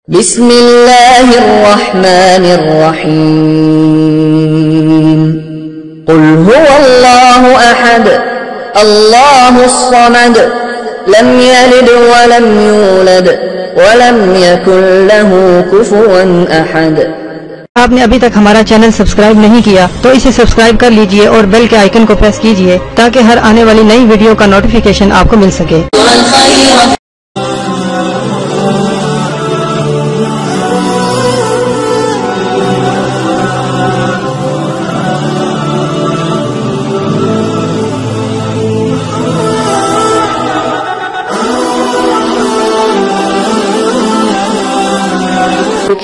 بسم اللہ الرحمن الرحیم قل هو اللہ احد اللہ الصمد لم یلد ولم یولد ولم یکن له کفوا احد۔ آپ نے ابھی تک ہمارا چینل سبسکرائب نہیں کیا تو اسے سبسکرائب کر لیجئے اور بیل کے آئیکن کو پریس کیجئے تاکہ ہر آنے والی نئی ویڈیو کا نوٹیفیکیشن آپ کو مل سکے۔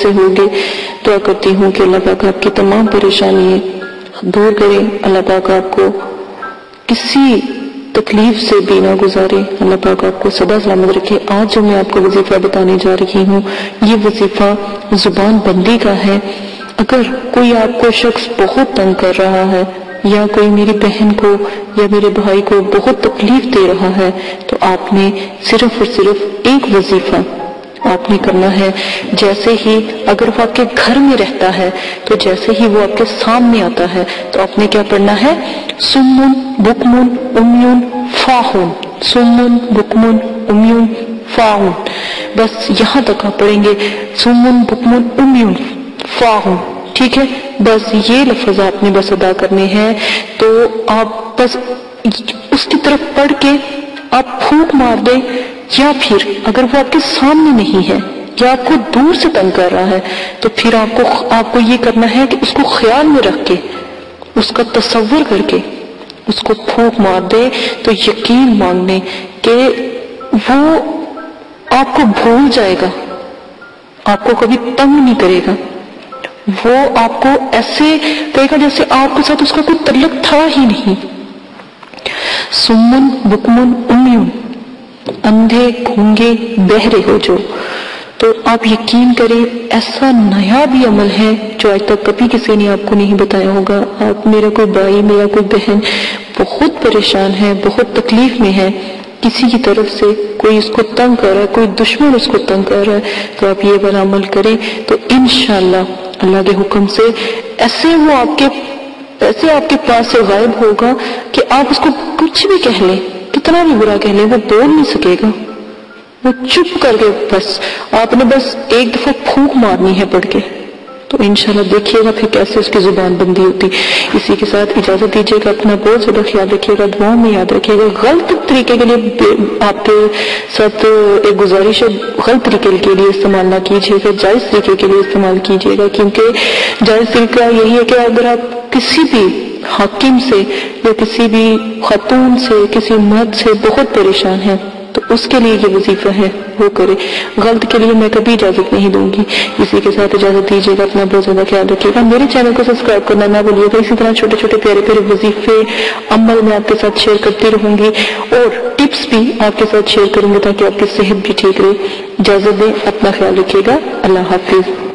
سے ہوگے دعا کرتی ہوں کہ اللہ پاک آپ کی تمام پریشانیاں دور کریں، اللہ پاک آپ کو کسی تکلیف سے بھی نہ گزارے، اللہ پاک آپ کو سدا سلامت رکھے۔ آج جو میں آپ کو وظیفہ بتانے جا رہی ہوں یہ وظیفہ زبان بندی کا ہے۔ اگر کوئی آپ کو شخص بہت تنگ کر رہا ہے یا کوئی میری بہن کو یا میرے بھائی کو بہت تکلیف دے رہا ہے تو آپ نے صرف اور صرف ایک وظیفہ آپ نے کرنا ہے۔ جیسے ہی اگر وہ آپ کے گھر میں رہتا ہے تو جیسے ہی وہ آپ کے سامنے آتا ہے تو آپ نے کیا پڑھنا ہے؟ سمن بکمن امیون فاہون، سمن بکمن امیون فاہون، بس یہاں تک آپ پڑھیں گے، سمن بکمن امیون فاہون، ٹھیک ہے؟ بس یہ لفظ آپ نے بس ادا کرنے ہیں۔ تو آپ بس اس کی طرف پڑھ کے آپ پھونک مار دیں، یا پھر اگر وہ آپ کے سامنے نہیں ہے یا آپ کو دور سے تنگ کر رہا ہے تو پھر آپ کو یہ کرنا ہے کہ اس کو خیال میں رکھ کے اس کا تصور کر کے اس کو پھونک مار دے، تو یقین ماننے کہ وہ آپ کو بھول جائے گا، آپ کو کبھی تنگ نہیں کرے گا، وہ آپ کو ایسے کہے گا جیسے آپ کے ساتھ اس کا کوئی تعلق تھا ہی نہیں۔ سمن بکمن امیون، اندھے گونگے بہرے ہو جو، تو آپ یقین کریں ایسا نیا بھی عمل ہے جو آج تک کبھی کسی نے آپ کو نہیں بتایا ہوگا۔ آپ میرا کوئی بھائی میرا کوئی بہن بہت پریشان ہے، بہت تکلیف میں ہے، کسی کی طرف سے کوئی اس کو تنگ کر رہا ہے، کوئی دشمن اس کو تنگ کر رہا ہے، تو آپ یہ والا عمل کریں تو انشاءاللہ اللہ کے حکم سے ایسے وہ آپ کے پاس سے غائب ہوگا کہ آپ اس کو کچھ بھی کہہ لیں، کتنا بھی برا کہہ لیں، وہ بول نہیں سکے گا، وہ چپ کر کے بس آپ نے بس ایک دفعہ پھونک مارنی ہے پڑھ کے، تو انشاءاللہ دیکھیے گا پھر کیسے اس کی زبان بندی ہوتی۔ اسی کے ساتھ اجازت دیجیے گا، اپنا بہت زیادہ خیال رکھیے گا، دعاؤں میں یاد رکھیے گا۔ غلط طریقے کے لیے آپ کے ساتھ ایک گزارش ہے، غلط طریقے کے لیے استعمال نہ کیجیے گا، جائز طریقے کے لیے استعمال کیجیے گا، کیونکہ جائز طریقہ یہی ہے کہ اگر آپ کسی بھی حاکم سے یا کسی بھی خاتون سے کسی مرد سے بہت پریشان ہیں تو اس کے لیے یہ وظیفہ ہے، وہ کرے۔ غلط کے لیے میں کبھی اجازت نہیں دوں گی۔ اسی کے ساتھ اجازت دیجیے گا، اپنا بہت زیادہ خیال رکھیے گا، میرے چینل کو سبسکرائب کرنا نہ بھولیے گا۔ اسی طرح چھوٹے چھوٹے پیارے پیارے وظیفے عمل میں آپ کے ساتھ شیئر کرتی رہوں گی اور ٹپس بھی آپ کے ساتھ شیئر کروں گی تاکہ آپ کی صحت بھی ٹھیک رہے۔ اجازت دیں، اپنا خیال رکھیے گا، اللہ حافظ۔